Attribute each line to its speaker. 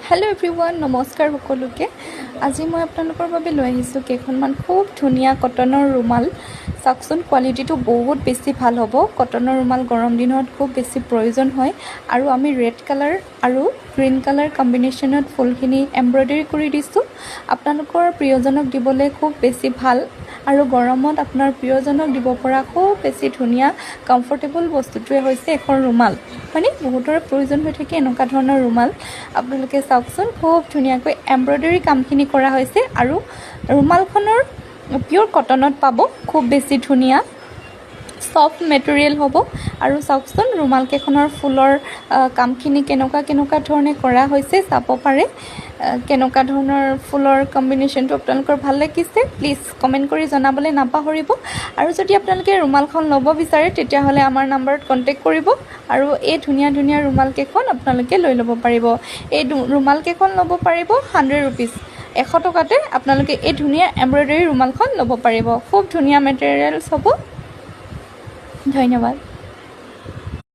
Speaker 1: Hello' everyone, নমস্কাৰ সকলোকে। আজি মই আপোনালোকৰ বাবে লৈ আহিছোঁ কেইখনমান খুব ধুনীয়া কটনৰ ৰুমাল। চাওকচোন, কোৱালিটিটো বহুত বেছি ভাল হ'ব। কটনৰ ৰুমাল গৰম দিনত খুব বেছি প্ৰয়োজন হয়। আৰু আমি ৰেড কালাৰ আৰু গ্ৰীণ কালাৰ কম্বিনেশ্যনত ফুলখিনি এমব্ৰইডাৰী কৰি দিছোঁ। আপোনালোকৰ প্ৰিয়জনক দিবলৈ খুব বেছি ভাল আৰু গৰমত আপোনাৰ প্ৰিয়জনক দিব পৰা খুব বেছি ধুনীয়া কমফৰ্টেবল বস্তুটোৱে হৈছে এখন ৰুমাল। মানে বহুতৰে প্ৰয়োজন হৈ থাকে এনেকুৱা ধৰণৰ ৰুমাল। আপোনালোকে চাওকচোন, খুব ধুনীয়াকৈ এমব্ৰইডাৰী কামখিনি কৰা হৈছে আৰু ৰুমালখনৰ পিয়'ৰ কটনত পাব। খুব বেছি ধুনীয়া ছফ্ট মেটেৰিয়েল হ'ব। আৰু চাওকচোন, ৰুমালকেইখনৰ ফুলৰ কামখিনি কেনেকুৱা ধৰণে কৰা হৈছে চাব পাৰে। কেনেকুৱা ধৰণৰ ফুলৰ কম্বিনেশ্যনটো আপোনালোকৰ ভাল লাগিছে প্লিজ কমেণ্ট কৰি জনাবলৈ নাপাহৰিব। আৰু যদি আপোনালোকে ৰুমালখন ল'ব বিচাৰে তেতিয়াহ'লে আমাৰ নাম্বাৰত কণ্টেক্ট কৰিব আৰু এই ধুনীয়া ৰুমালকেইখন আপোনালোকে লৈ ল'ব পাৰিব। এই ৰুমালকেইখন ল'ব পাৰিব 100 ৰুপিজ। 100 টকাতে আপোনালোকে এই ধুনীয়া এমব্ৰইডাৰী ৰুমালখন ল'ব পাৰিব। খুব ধুনীয়া মেটেৰিয়েলছ হ'ব। ধন্যবাদ।